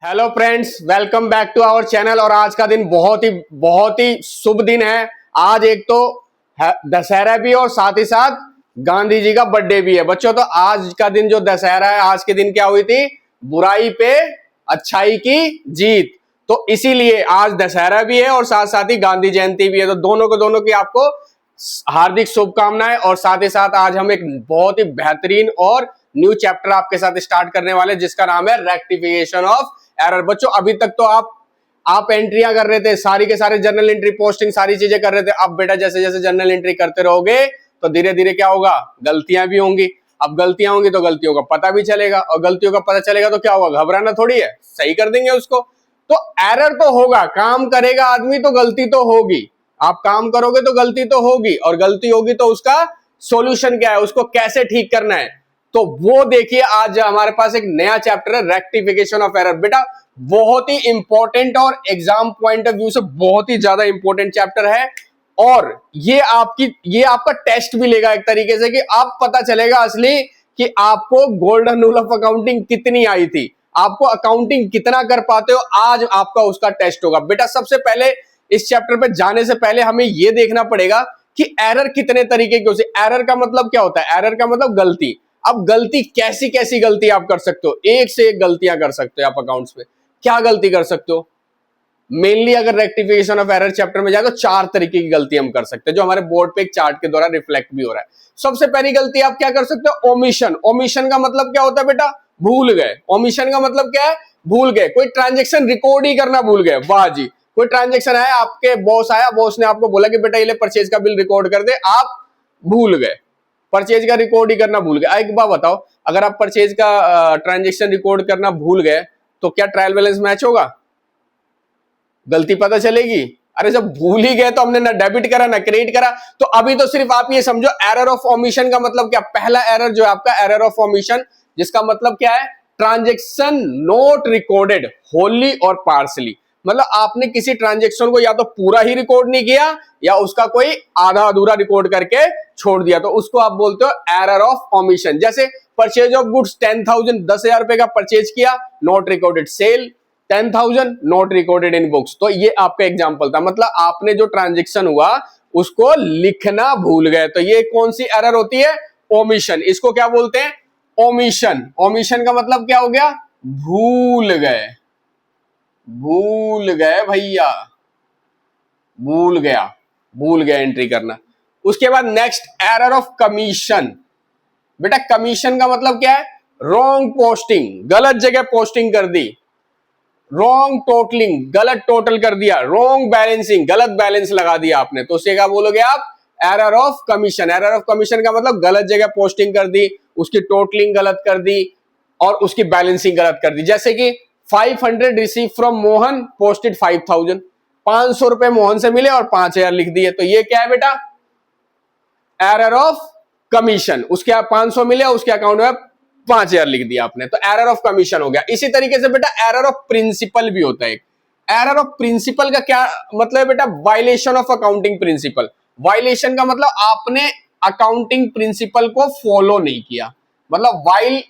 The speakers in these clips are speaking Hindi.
Hello friends, welcome back to our channel. और आज का दिन बहुत ही शुभ दिन है। आज एक तो दशहरा भी और साथ ही साथ गांधी जी का बर्थडे भी है बच्चों। तो आज का दिन जो दशहरा है, आज के दिन क्या हुई थी? बुराई पे अच्छाई की जीत। तो इसीलिए आज दशहरा भी है और साथ साथ ही गांधी जयंती भी है। तो दोनों की आपको हार्दिक शुभकामनाएं। और साथ ही साथ आज हम एक बहुत ही बेहतरीन और न्यू चैप्टर आपके साथ स्टार्ट करने वाले, जिसका नाम है रेक्टिफिकेशन ऑफ एरर। बच्चों, अभी तक तो आप एंट्रियां कर रहे थे, सारी के सारे जर्नल एंट्री, पोस्टिंग, सारी चीजें कर रहे थे। अब बेटा जैसे जैसे जर्नल एंट्री करते रहोगे तो धीरे धीरे क्या होगा? गलतियां भी होंगी। अब गलतियां होंगी तो गलतियों का पता भी चलेगा, और गलतियों का पता चलेगा तो क्या होगा? घबराना थोड़ी है, सही कर देंगे उसको। तो एरर तो होगा, काम करेगा आदमी तो गलती तो होगी। आप काम करोगे तो गलती तो होगी, और गलती होगी तो उसका सॉल्यूशन क्या है, उसको कैसे ठीक करना है, तो वो देखिए। आज हमारे पास एक नया चैप्टर है, रेक्टिफिकेशन ऑफ एरर। बेटा बहुत ही इंपॉर्टेंट और एग्जाम पॉइंट ऑफ व्यू से बहुत ही ज्यादा इंपॉर्टेंट चैप्टर है। और ये आपका टेस्ट भी लेगा एक तरीके से, कि आप पता चलेगा असली कि आपको गोल्डन रूल ऑफ अकाउंटिंग कितनी आई थी, आपको अकाउंटिंग कितना कर पाते हो। आज आपका उसका टेस्ट होगा। बेटा सबसे पहले इस चैप्टर पे जाने से पहले हमें यह देखना पड़ेगा कि एरर कितने तरीके की होती है। एरर का मतलब क्या होता है? एरर का मतलब गलती। अब गलती कैसी कैसी गलती आप कर सकते हो? एक से एक गलतियां कर सकते हो आप अकाउंट्स में। क्या गलती कर सकते हो? मेनली अगर रेक्टिफिकेशन ऑफ एरर चैप्टर में जाए तो 4 तरीके की गलती हम कर सकते हैं, जो हमारे बोर्ड पे एक चार्ट के द्वारा रिफ्लेक्ट भी हो रहा है। सबसे पहली गलती आप क्या कर सकते हो? ओमिशन। ओमिशन का मतलब क्या होता है बेटा? भूल गए। ओमिशन का मतलब क्या है? भूल गए। कोई ट्रांजेक्शन रिकॉर्ड ही करना भूल गए। वाह जी, कोई ट्रांजेक्शन आया, आपके बॉस आया, बॉस ने आपको बोला कि बेटा ये परचेज का बिल रिकॉर्ड कर दे, आप भूल गए, परचेज का रिकॉर्ड ही करना भूल गए। एक बात बताओ, अगर आप परचेज का ट्रांजेक्शन रिकॉर्ड करना भूल गए तो क्या ट्रायल बैलेंस मैच होगा? गलती पता चलेगी? अरे जब भूल ही गए तो हमने ना डेबिट करा ना क्रेडिट करा। तो अभी तो सिर्फ आप ये समझो, एरर ऑफ ओमिशन का मतलब क्या? पहला एरर जो है आपका, एरर ऑफ ओमिशन, जिसका मतलब क्या है? ट्रांजेक्शन नॉट रिकॉर्डेड होली और पार्सली। मतलब आपने किसी ट्रांजेक्शन को या तो पूरा ही रिकॉर्ड नहीं किया, या उसका कोई आधा अधूरा रिकॉर्ड करके छोड़ दिया, तो उसको आप बोलते हो एरर ऑफ ओमिशन। जैसे परचेज ऑफ गुड्स 10,000, 10,000 रुपए का परचेज किया, not recorded sale 10,000, not recorded in books. तो ये आपका एग्जांपल था। मतलब आपने जो ट्रांजेक्शन हुआ उसको लिखना भूल गए, तो ये कौन सी एरर होती है? ओमिशन। इसको क्या बोलते हैं? ओमिशन। ओमिशन का मतलब क्या हो गया? भूल गए। भूल गए भैया, भूल गया, भूल गया एंट्री करना। उसके बाद नेक्स्ट, एरर ऑफ कमीशन। बेटा कमीशन का मतलब क्या है? रॉन्ग पोस्टिंग, गलत जगह पोस्टिंग कर दी। रॉन्ग टोटलिंग, गलत टोटल कर दिया। रॉन्ग बैलेंसिंग, गलत बैलेंस लगा दिया आपने, तो उसे क्या बोलोगे आप? Error of commission. Error of commission का मतलब गलत जगह पोस्टिंग कर दी, उसकी टोटलिंग गलत कर दी, और उसकी बैलेंसिंग गलत कर दी। जैसे कि 500 रिसीव फ्रॉम मोहन, पोस्टेड 5,000। 500 रुपए मोहन से मिले और 5,000 लिख दिए, तो ये क्या है बेटा? Error of commission. उसके 500 मिले, उसके अकाउंट में 5,000 लिख दिया आपने, तो एरर ऑफ कमीशन हो गया। इसी तरीके से बेटा एरर ऑफ प्रिंसिपल भी होता है। एरर ऑफ प्रिंसिपल का क्या मतलब है बेटा? Violation of accounting principle. Violation का मतलब आपने अकाउंटिंग प्रिंसिपल को फॉलो नहीं किया। मतलब while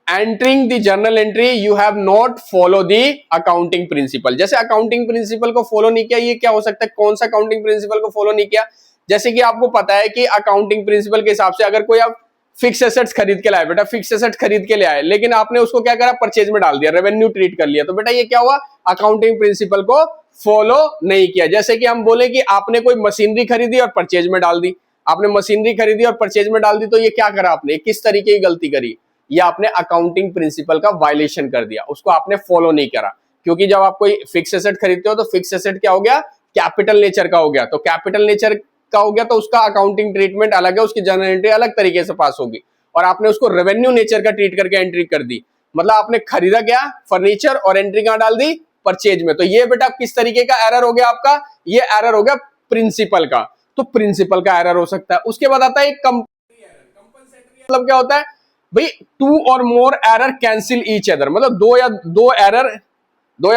entering the journal entry you have not follow the accounting principle. जैसे अकाउंटिंग प्रिंसिपल को फॉलो नहीं किया, ये क्या हो सकता है? कौन सा अकाउंटिंग प्रिंसिपल को फॉलो नहीं किया? जैसे कि आपको पता है कि अकाउंटिंग प्रिंसिपल के हिसाब से अगर कोई आप फिक्स एसेट्स खरीद के लाए, बेटा फिक्स एसेट खरीद के ले आए, लेकिन आपने उसको क्या करा? परचेज में डाल दिया, रेवेन्यू ट्रीट कर लिया, तो बेटा ये क्या हुआ? अकाउंटिंग प्रिंसिपल को फॉलो नहीं किया। जैसे कि हम बोले कि आपने कोई मशीनरी खरीदी और परचेज में डाल दी, आपने मशीनरी खरीदी और परचेज में डाल दी, तो ये क्या करा आपने? किस तरीके की गलती करी? ये आपने अकाउंटिंग प्रिंसिपल का वायलेशन कर दिया, उसको आपने फॉलो नहीं करा। क्योंकि जब आप कोई फिक्स एसेट खरीदते हो तो फिक्स एसेट क्या हो गया? कैपिटल नेचर का हो गया। तो कैपिटल नेचर का हो गया तो उसका अकाउंटिंग ट्रीटमेंट अलग है, उसकी जर्नल एंट्री अलग तरीके से पास होगी। और आपने उसको रेवेन्यू नेचर का ट्रीट करके एंट्री कर दी। मतलब आपने खरीदा क्या? फर्नीचर, और एंट्री कहां डाल दी? परचेज में। तो ये बेटा किस तरीके का एरर हो गया आपका? ये एरर हो गया प्रिंसिपल का। तो प्रिंसिपल का एरर हो सकता है। उसके बाद आता है कंपल्सरी एरर। कंपल्सरी मतलब क्या होता है भाई? 2 और मोर एरर कैंसिल ईच अदर। मतलब दो या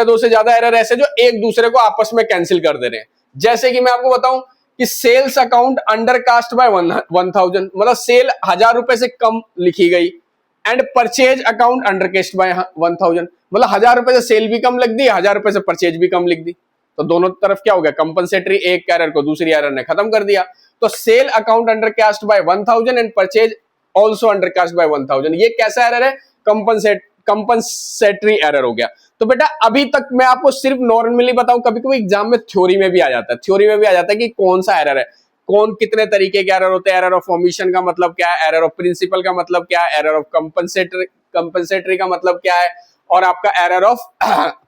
दो से ज्यादा एरर ऐसे जो एक दूसरे को आपस में कैंसिल कर दे रहे हैं। जैसे कि मैं आपको बताऊं कि sales account undercast by 1,000, मतलब सेल 1,000 रुपए से कम लिखी गई, and purchase account undercast by 1000, मतलब 1000 रुपए से सेल भी कम लिख दी, 1000 रुपए से परचेज भी कम लिख दी, तो दोनों तरफ क्या हो गया, कंपनसेटरी, एक एरर को दूसरी एरर ने खत्म कर दिया। तो sale account undercast bye 1000 and purchase also undercast bye 1000, ये कैसा एरर है, कंपनसेटरी एरर हो गया। तो बेटा अभी तक मैं आपको सिर्फ नॉर्मली बताऊं, कभी कभी एग्जाम में थ्योरी में भी आ जाता है, थ्योरी में भी आ जाता है कि कौन सा एरर है, कौन कितने तरीके के एरर होते हैं, एरर ऑफ ओमिशन का मतलब क्या है, एरर ऑफ प्रिंसिपल का मतलब क्या है, एरर ऑफ कंपनसेटरी का मतलब क्या है, और आपका एरर ऑफ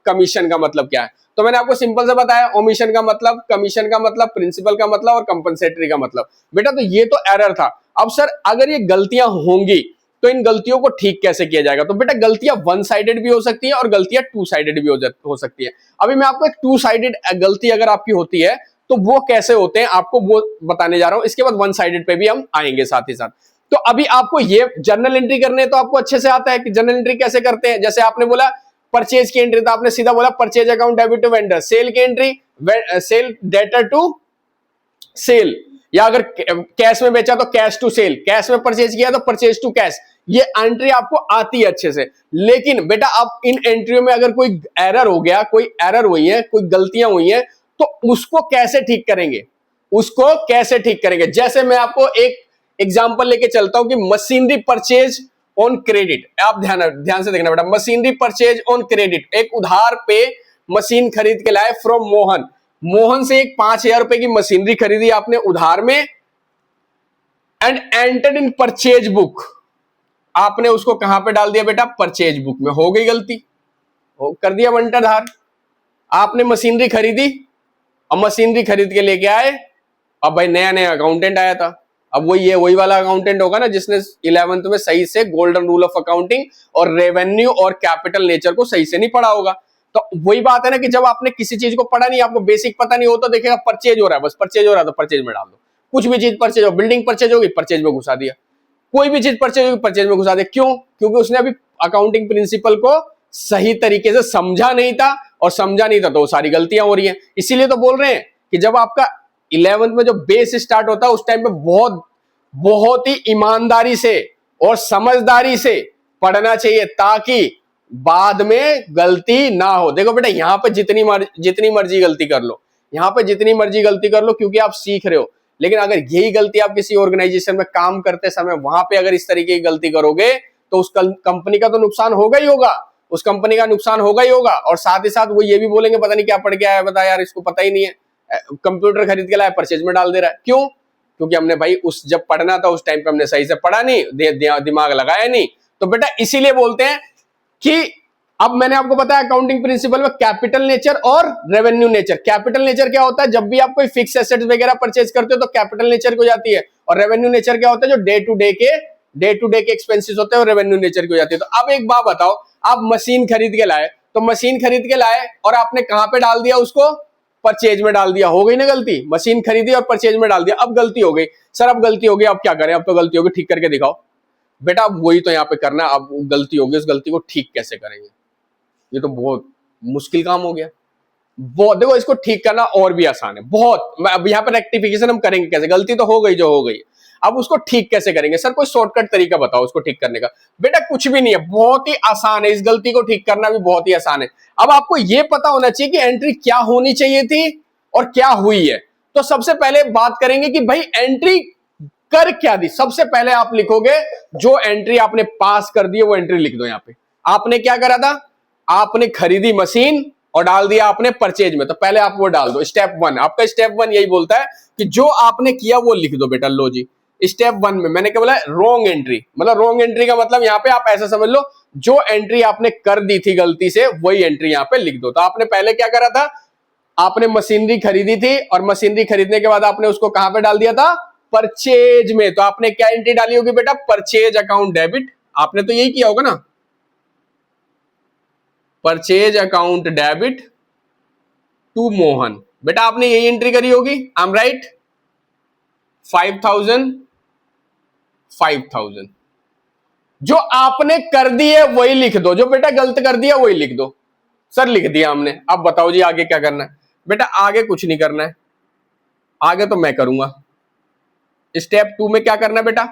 कमीशन का मतलब क्या है। तो मैंने आपको सिंपल से बताया, ओमिशन का मतलब, कमीशन का मतलब, प्रिंसिपल का मतलब और कंपनसेटरी का मतलब। बेटा तो ये तो एरर था। अब सर अगर ये गलतियां होंगी तो इन गलतियों को ठीक कैसे किया जाएगा। तो बेटा गलतियां वन साइडेड भी हो सकती है और गलतियां टू साइडेड भी हो सकती है। अभी मैं आपको एक टू साइडेड गलती अगर आपकी होती है तो वो कैसे होते हैं आपको वो बताने जा रहा हूं, इसके बाद वन साइडेड पे भी हम आएंगे साथ ही साथ। तो अभी आपको ये जर्नल एंट्री करने तो आपको अच्छे से आता है कि जर्नल एंट्री कैसे करते हैं। जैसे आपने बोला परचेज की एंट्री, तो आपने सीधा बोला purchase account debit to vendor, sale की entry sale debtor to sale, या अगर कैश में बेचा तो कैश टू सेल, कैश में परचेज किया तो परचेज टू कैश। ये एंट्री आपको आती है अच्छे से। लेकिन बेटा अब इन एंट्रियों में अगर कोई एरर हो गया, कोई एरर हुई है, कोई गलतियां हुई हैं, तो उसको कैसे ठीक करेंगे, उसको कैसे ठीक करेंगे। जैसे मैं आपको एक एग्जांपल लेके चलता हूं कि मशीनरी परचेज ऑन क्रेडिट, आप ध्यान से देखना बेटा, मशीनरी परचेज ऑन क्रेडिट, एक उधार पे मशीन खरीद के लाए फ्रॉम मोहन, मोहन से एक 5000 रुपए की मशीनरी खरीदी आपने उधार में, and entered in purchase book, आपने उसको कहां पे डाल दिया बेटा, परचेज बुक में। हो गई गलती, कर दिया बंटाधार। आपने मशीनरी खरीदी, अब मशीनरी खरीद के लेके आए, अब भाई नया नया अकाउंटेंट आया था, अब वही वाला अकाउंटेंट होगा ना जिसने 11th में सही से गोल्डन रूल ऑफ अकाउंटिंग और रेवेन्यू और कैपिटल नेचर को सही से नहीं पढ़ा होगा। तो वही बात है ना कि जब आपने किसी चीज को पढ़ा नहीं, आपको बेसिक पता नहीं हो, तो देखेगा परचेज हो रहा है, बस परचेज हो रहा है तो परचेज में डाल दो। कुछ भी चीज परचेज हो, बिल्डिंग परचेज होगी परचेज में घुसा दिया, कोई भी चीज परचेज होगी परचेज में घुसा दिया। क्यों? क्योंकि उसने अभी अकाउंटिंग प्रिंसिपल को सही तरीके से समझा नहीं था, और समझा नहीं था तो सारी गलतियां हो रही हैं। इसीलिए तो बोल रहे हैं कि जब आपका 11th में जो बेस स्टार्ट होता है उस टाइम पे बहुत ही ईमानदारी से और समझदारी से पढ़ना चाहिए, ताकि बाद में गलती ना हो। देखो बेटा यहां पे जितनी मर्जी गलती कर लो, यहां पे जितनी मर्जी गलती कर लो, क्योंकि आप सीख रहे हो। लेकिन अगर यही गलती आप किसी ऑर्गेनाइजेशन में काम करते समय वहां पे अगर इस तरीके की गलती करोगे तो उस कंपनी का तो नुकसान होगा ही होगा, उस कंपनी का नुकसान होगा ही होगा। और साथ ही साथ वो ये भी बोलेंगे पता नहीं क्या पढ़ के आया, बता यार इसको पता ही नहीं है, कंप्यूटर खरीद के लाया परचेज में डाल दे रहा है। क्यों? क्योंकि हमने भाई उस जब पढ़ना था उस टाइम पे हमने सही से पढ़ा नहीं, दिमाग लगाया नहीं। तो बेटा इसीलिए बोलते हैं कि अब मैंने आपको बताया अकाउंटिंग प्रिंसिपल में कैपिटल नेचर और रेवेन्यू नेचर। कैपिटल नेचर क्या होता है, जब भी आप कोई फिक्स एसेट्स वगैरह परचेज करते हो तो कैपिटल नेचर को जाती है। और रेवेन्यू नेचर क्या होता है, जो डे टू डे के एक्सपेंसेस होते हैं, रेवेन्यू नेचर की हो जाती है। तो अब एक बात बताओ, आप मशीन खरीद के लाए, तो मशीन खरीद के लाए और आपने कहां पे डाल दिया, उसको परचेज में डाल दिया। हो गई ना गलती, मशीन खरीदी और परचेज में डाल दिया। अब गलती हो गई सर, अब गलती हो गई, अब क्या करें, अब तो गलती हो गई, ठीक करके दिखाओ। बेटा अब वही तो यहाँ पे करना है। अब गलती होगी, उस गलती को ठीक कैसे करेंगे, ये तो बहुत मुश्किल काम हो गया। बहुत, देखो इसको ठीक करना और भी आसान है बहुत। अब यहाँ पे रेक्टिफिकेशन हम करेंगे कैसे, गलती तो हो गई जो हो गई, अब उसको ठीक कैसे करेंगे। सर कोई शॉर्टकट तरीका बताओ उसको ठीक करने का। बेटा कुछ भी नहीं है, बहुत ही आसान है, इस गलती को ठीक करना भी बहुत ही आसान है। अब आपको यह पता होना चाहिए कि एंट्री क्या होनी चाहिए थी और क्या हुई है। तो सबसे पहले बात करेंगे कि भाई एंट्री कर क्या दी। सबसे पहले आप लिखोगे जो एंट्री आपने पास कर दी है वो एंट्री लिख दो। यहां पे आपने क्या करा था, आपने खरीदी मशीन और डाल दिया आपने परचेज में, तो पहले आप वो डाल दो। स्टेप 1, आपका स्टेप 1 यही बोलता है कि जो आपने किया वो लिख दो। बेटा लो जी, स्टेप 1 में मैंने क्या बोला, रॉन्ग एंट्री। मतलब रॉन्ग एंट्री का मतलब यहां पे आप ऐसा समझ लो, जो एंट्री आपने कर दी थी गलती से वही एंट्री यहां पे लिख दो। तो आपने पहले क्या करा था, आपने मशीनरी खरीदी थी और मशीनरी खरीदने के बाद आपने उसको कहां पे डाल दिया था, परचेज में। तो आपने क्या एंट्री डाली होगी बेटा, परचेज अकाउंट डेबिट। आपने तो यही किया होगा ना, purchase account debit to Mohan. बेटा आपने यही एंट्री करी होगी, आई एम राइट। 5000 जो आपने कर दी है वही लिख दो, जो बेटा गलत कर दिया वही लिख दो। सर लिख दिया हमने, अब बताओ जी आगे क्या करना है। बेटा आगे कुछ नहीं करना है, आगे तो मैं करूंगा। स्टेप 2 में क्या करना है बेटा,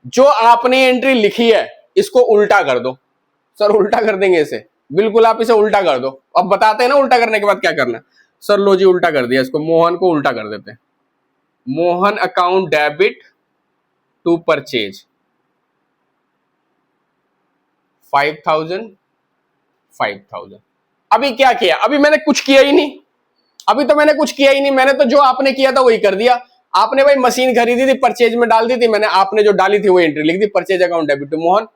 जो आपने एंट्री लिखी है इसको उल्टा कर दो। सर उल्टा कर देंगे इसे? बिल्कुल, आप इसे उल्टा कर दो। अब बताते हैं ना उल्टा करने के बाद क्या करना है। सर लो जी, उल्टा कर दिया इसको, मोहन को उल्टा कर देते हैं। Mohan account debit to purchase 5,000 5,000। अभी क्या किया? अभी मैंने कुछ किया ही नहीं, अभी तो मैंने कुछ किया ही नहीं। मैंने तो जो आपने किया था वही कर दिया। आपने भाई मशीन खरीदी थी, परचेज में डाल दी थी मैंने, आपने जो डाली थी वो एंट्री लिख दी, purchase account debit to Mohan,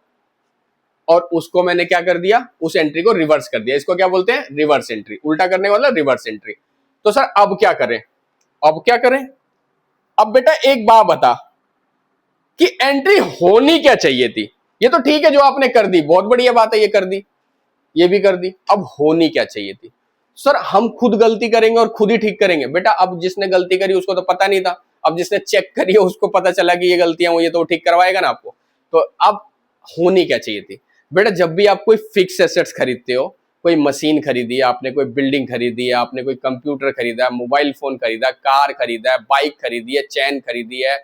और उसको मैंने क्या कर दिया, उस एंट्री को रिवर्स कर दिया। इसको क्या बोलते हैं? Reverse entry. उल्टा करने वाला रिवर्स एंट्री। तो सर अब क्या करें? अब क्या करें? अब बेटा एक बात बता कि एंट्री होनी क्या चाहिए थी? ये तो ठीक है जो आपने कर दी, बहुत बढ़िया बात है, ये कर दी, ये भी कर दी। अब होनी क्या चाहिए थी? सर हम खुद गलती करेंगे और खुद ही ठीक करेंगे। बेटा अब जिसने गलती करी उसको तो पता नहीं था, अब जिसने चेक करी है उसको पता चला कि ये गलतियां हुई है, तो वो ठीक करवाएगा ना आपको। तो अब होनी क्या चाहिए थी? बेटा जब भी आप कोई फिक्स एसेट्स खरीदते हो, कोई मशीन खरीदी है आपने, कोई बिल्डिंग खरीदी है आपने, कोई कंप्यूटर खरीदा है, मोबाइल फोन खरीदा है, कार खरीदा है, बाइक खरीदी है, चैन खरीदी है,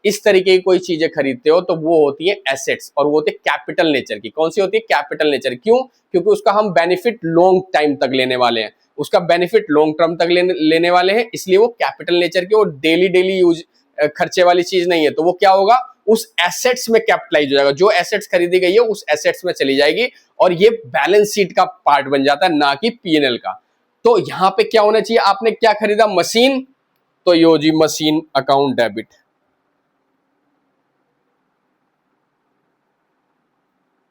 इस तरीके की कोई चीजें खरीदते हो तो वो होती है एसेट्स, और वो होती है कैपिटल नेचर की। कौन सी होती है? Capital nature. क्यों? क्योंकि उसका हम बेनिफिट लॉन्ग टाइम तक लेने वाले हैं, उसका बेनिफिट लॉन्ग टर्म तक लेने वाले हैं, इसलिए वो कैपिटल नेचर की, वो डेली डेली यूज खर्चे वाली चीज नहीं है। तो वो क्या होगा? उस एसेट्स में कैपिटलाइज हो जाएगा। जो एसेट्स खरीदी गई है उस एसेट्स में चली जाएगी, और ये बैलेंस शीट का पार्ट बन जाता है, ना कि पीएनएल का। तो यहां पे क्या होना चाहिए? आपने क्या खरीदा? मशीन, तो यो जी मशीन अकाउंट डेबिट।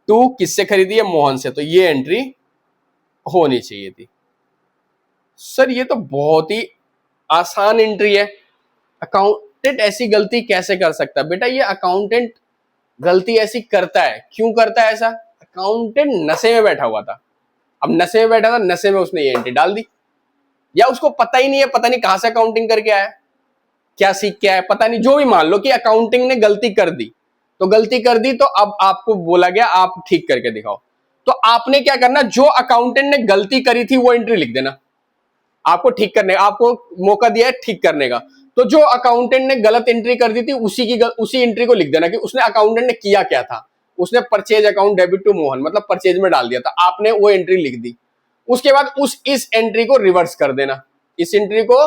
टू किससे खरीदी है? मोहन से। तो ये एंट्री होनी चाहिए थी। सर ये तो बहुत ही आसान एंट्री है, अकाउंटेंट ऐसी गलती कैसे कर सकता है? बेटा ये अकाउंटेंट गलती ऐसी करता है, क्यों करता है ऐसा? अकाउंटेंट नशे में बैठा हुआ था। अब नशे में बैठा था, नशे में उसने ये एंट्री डाल दी, या उसको पता ही नहीं है, पता नहीं कहां से अकाउंटिंग करके आया, क्या सीख के आया, पता नहीं। जो भी मान लो कि अकाउंटिंग ने गलती कर दी, तो गलती कर दी, तो अब आपको बोला गया आप ठीक करके दिखाओ। तो आपने क्या करना? जो अकाउंटेंट ने गलती करी थी वो एंट्री लिख देना। आपको ठीक करने, आपको मौका दिया है ठीक करने का, तो जो अकाउंटेंट ने गलत एंट्री कर दी थी उसी एंट्री को लिख देना कि उसने, अकाउंटेंट ने किया क्या था। उसने purchase account debit to Mohan मतलब परचेज में डाल दिया था, आपने वो एंट्री लिख दी। उसके बाद इस एंट्री को रिवर्स कर देना, इस एंट्री को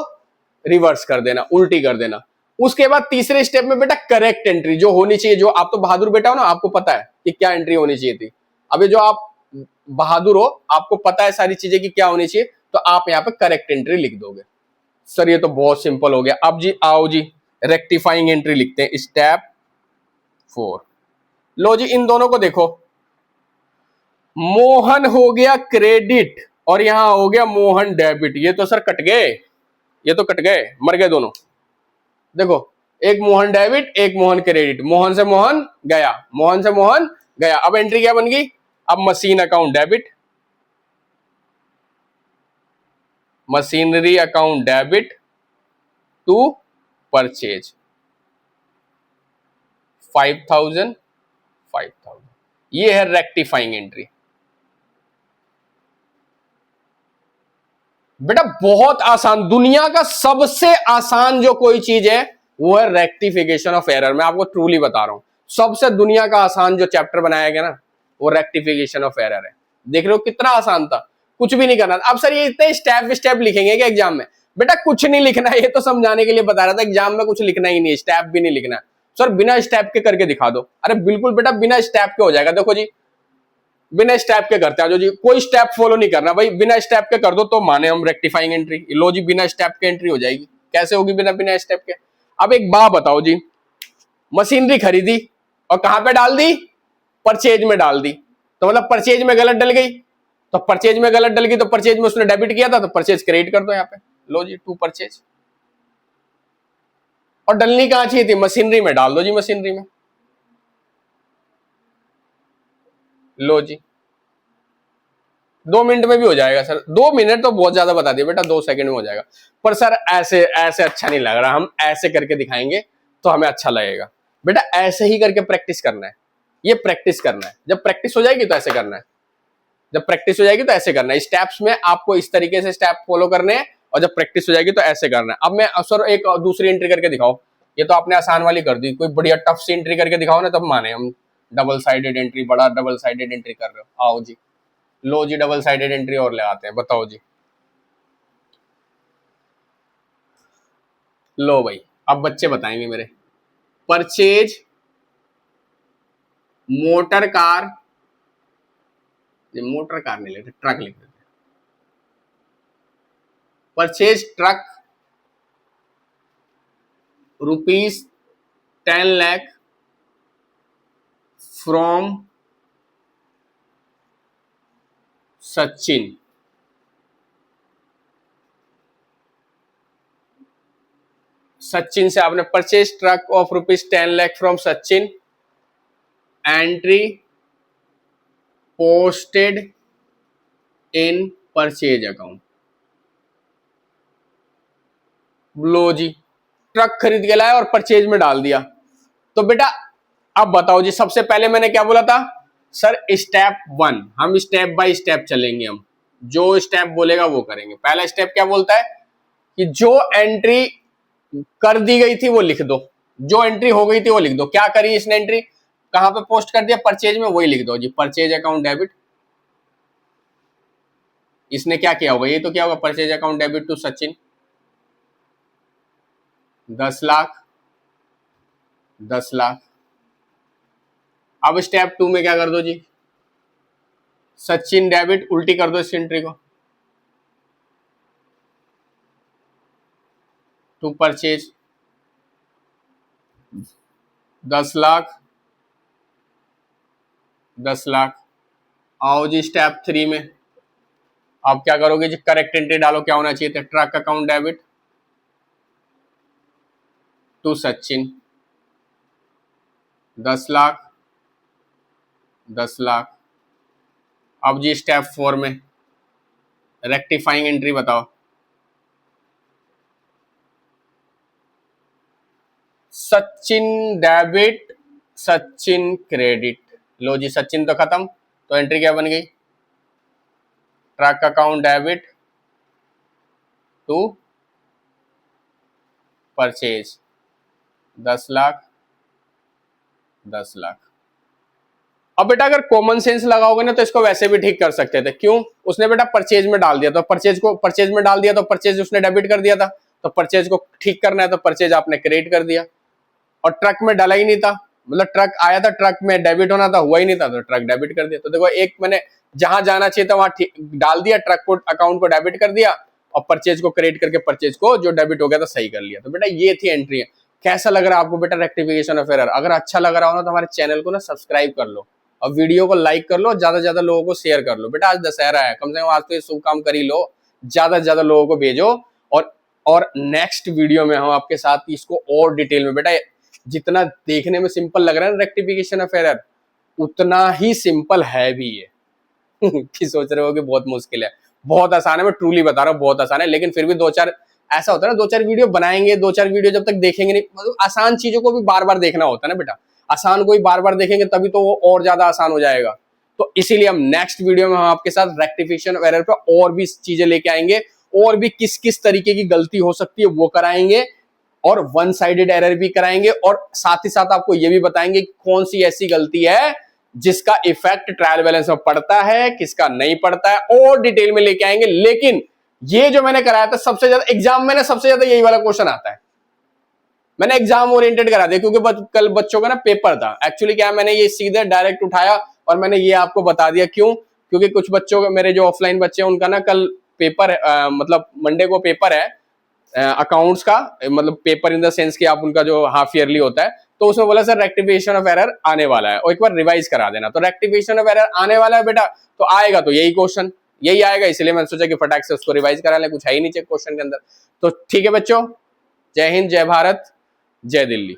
रिवर्स कर देना, उल्टी कर देना। उसके बाद तीसरे स्टेप में बेटा करेक्ट एंट्री जो होनी चाहिए, जो आप तो बहादुर बेटा हो ना, आपको पता है कि क्या एंट्री होनी चाहिए थी। अभी जो आप बहादुर हो, आपको पता है सारी चीजें कि क्या होनी चाहिए, तो आप यहाँ पे करेक्ट एंट्री लिख दोगे। सर ये तो बहुत सिंपल हो गया। अब जी आओ जी, रेक्टिफाइंग एंट्री लिखते हैं, स्टेप 4। लो जी इन दोनों को देखो, मोहन हो गया क्रेडिट और यहां हो गया मोहन डेबिट। ये तो सर कट गए, ये तो कट गए, मर गए दोनों। देखो, एक मोहन डेबिट, एक मोहन क्रेडिट, मोहन से मोहन गया, मोहन से मोहन गया। अब एंट्री क्या बन गई? अब machine account debit, machinery account debit to purchase 5,000 5,000। ये है रेक्टिफाइंग एंट्री। बेटा बहुत आसान, दुनिया का सबसे आसान जो कोई चीज है वो है रेक्टिफिकेशन ऑफ एरर। मैं आपको ट्रूली बता रहा हूं, सबसे दुनिया का आसान जो चैप्टर बनाया गया ना वो रेक्टिफिकेशन ऑफ एरर है। देख रहे हो कितना आसान था, कुछ भी नहीं करना था। अब सर ये इतने स्टेप बाय स्टेप लिखेंगे क्या एग्जाम में? बेटा कुछ नहीं लिखना है, ये तो समझाने के लिए बता रहा था, एग्जाम में कुछ लिखना ही नहीं है, स्टेप भी नहीं लिखना। सर बिना स्टेप के करके दिखा दो। अरे बिल्कुल बेटा बिना स्टेप के हो जाएगा। देखो जी बिना स्टेप के करते हैं, जो जी कोई स्टेप फॉलो नहीं करना भाई, बिना स्टेप के कर दो तो माने हम रेक्टिफाइंग एंट्री। लो जी बिना स्टेप के एंट्री हो जाएगी। कैसे होगी बिना स्टेप के? अब एक बात बताओ जी, मशीनरी खरीदी और कहां पे डाल दी? परचेज में डाल दी, तो मतलब परचेज में गलत डल गई, तो परचेज में गलत डल गई तो परचेज में उसने डेबिट किया था तो परचेज क्रेडिट कर दो यहाँ पे। लो जी टू परचेज। और डलनी कहां चाहिए थी? मशीनरी में डाल दो जी, मशीनरी में। लो जी 2 मिनट में भी हो जाएगा सर। 2 मिनट तो बहुत ज्यादा बता दिया बेटा, 2 सेकंड में हो जाएगा। पर सर ऐसे ऐसे अच्छा नहीं लग रहा, हम ऐसे करके दिखाएंगे तो हमें अच्छा लगेगा। बेटा ऐसे ही करके प्रैक्टिस करना है, ये प्रैक्टिस करना है। जब प्रैक्टिस हो जाएगी तो ऐसे करना है, जब प्रैक्टिस हो जाएगी तो ऐसे करना है। स्टेप्स में आपको इस तरीके से स्टेप फॉलो करने हैं, और जब प्रैक्टिस हो जाएगी तो ऐसे करना है। अब मैं सर एक दूसरी एंट्री करके दिखाओ। ये तो आपने आसान वाली कर दी, कोई बढ़िया टफ सी एंट्री करके दिखाओ ना, तब माने हम। डबल साइडेड एंट्री, बड़ा डबल साइडेड एंट्री कर रहे हो, आओ जी, लो जी डबल साइडेड एंट्री और ले आते हैं, बताओ जी। लो भाई, अब बच्चे बताएंगे मेरे। Purchase motor car, motor car नहीं लेते, ट्रक लिख देते, purchase truck ₹10 lakh from Sachin. Sachin से आपने purchase truck of ₹10 lakh from Sachin, entry posted in purchase account. लो जी, ट्रक खरीद के लाया और परचेज में डाल दिया। तो बेटा अब बताओ जी, सबसे पहले मैंने क्या बोला था सर, स्टेप 1, हम स्टेप बाय स्टेप चलेंगे, हम जो स्टेप बोलेगा वो करेंगे। पहला स्टेप क्या बोलता है कि जो एंट्री कर दी गई थी वो लिख दो, जो एंट्री हो गई थी वो लिख दो। क्या करी इसने एंट्री, कहां पे पोस्ट कर दिया, परचेज में, वही लिख दो जी, परचेज अकाउंट डेबिट। इसने क्या किया होगा, ये तो क्या होगा, purchase account debit to Sachin 10 lakh, 10 lakh. अब स्टेप 2 में क्या कर दो जी, सचिन डेबिट, उल्टी कर दो इस एंट्री को, टू परचेज 10 लाख, 10 लाख। आओ जी स्टेप 3 में, आप क्या करोगे जी, करेक्ट एंट्री डालो, क्या होना चाहिए था, truck account debit to Sachin 10 lakh, 10 lakh. अब जी स्टेप 4 में रेक्टिफाइंग एंट्री बताओ, सचिन डेबिट, सचिन क्रेडिट। लो जी, सचिन तो खत्म, तो एंट्री क्या बन गई, truck account debit to purchase 10 lakh, 10 lakh. अब बेटा अगर कॉमन सेंस लगाओगे ना तो इसको वैसे भी ठीक कर सकते थे। क्यों, उसने बेटा परचेज में डाल दिया, तो परचेज को परचेज में डाल दिया, तो परचेज उसने डेबिट कर दिया था, तो परचेज को ठीक करना है तो परचेज आपने क्रेडिट कर दिया। और ट्रक में डाला ही नहीं था, मतलब ट्रक आया था, ट्रक में डेबिट होना था, हुआ ही नहीं था, तो ट्रक डेबिट कर दिया। तो देखो, एक मैंने जहां जाना चाहिए था वहां डाल दिया, ट्रक को अकाउंट को डेबिट कर दिया, और परचेज को क्रेडिट करके परचेज को जो डेबिट हो गया था सही कर लिया। तो बेटा ये थी एंट्री। कैसा लग रहा है आपको बेटा रेक्टिफिकेशन ऑफ एरर? अगर अच्छा लग रहा हो ना तो हमारे चैनल को ना सब्सक्राइब कर लो, और वीडियो को लाइक कर लो, ज्यादा से ज्यादा लोगों को शेयर कर लो। बेटा आज दशहरा है, कम से कम आज तो ये शुभ काम कर ही लो, ज्यादा से ज्यादा लोगों को भेजो। और नेक्स्ट वीडियो में हम आपके साथ इसको और डिटेल में, बेटा जितना देखने में सिंपल लग रहा है रेक्टिफिकेशन ऑफ एरर, उतना ही सिंपल है भी ये। कि सोच रहे हो कि बहुत मुश्किल है, बहुत आसान है, मैं ट्रूली बता रहा हूँ बहुत आसान है। लेकिन फिर भी दो चार, ऐसा होता है ना, दो चार वीडियो बनाएंगे, दो चार वीडियो जब तक देखेंगे नहीं, मतलब आसान चीजों को भी बार बार देखना होता है ना बेटा, आसान को भी बार बार देखेंगे तभी तो वो और ज्यादा आसान हो जाएगा। तो इसीलिए हम नेक्स्ट वीडियो में हम आपके साथ रेक्टिफिकेशन ऑफ एरर पर और भी चीजें लेके आएंगे, और भी किस किस तरीके की गलती हो सकती है वो कराएंगे, और वन साइडेड एरर भी कराएंगे, और साथ ही साथ आपको यह भी बताएंगे कौन सी ऐसी गलती है जिसका इफेक्ट ट्रायल बैलेंस में पड़ता है, किसका नहीं पड़ता है, और डिटेल में लेके आएंगे। लेकिन ये जो मैंने कराया था सबसे ज्यादा एग्जाम में ना, सबसे ज्यादा यही वाला क्वेश्चन आता है। मैंने एग्जाम ओरिएंटेड करा दिया क्योंकि कल बच्चों का ना पेपर था। एक्चुअली क्या, मैंने ये सीधे डायरेक्ट उठाया और मैंने ये आपको बता दिया। क्यों, क्योंकि कुछ बच्चों, मेरे जो ऑफलाइन बच्चे हैं, उनका ना कल पेपर मतलब मंडे को पेपर है अकाउंट्स का, मतलब पेपर इन द सेंस कि आप उनका जो हाफ ईयरली होता है, तो उसमें बोला सर रेक्टिफिकेशन ऑफ एरर आने वाला है और एक बार रिवाइज करा देना। तो रेक्टिफिकेशन ऑफ एरर आने वाला है बेटा, तो आएगा तो यही क्वेश्चन, यही आएगा, इसलिए मैंने सोचा कि फटाक से उसको रिवाइज करा लें, कुछ है ही नीचे क्वेश्चन के अंदर। तो ठीक है बच्चों, जय हिंद, जय भारत, जय दिल्ली।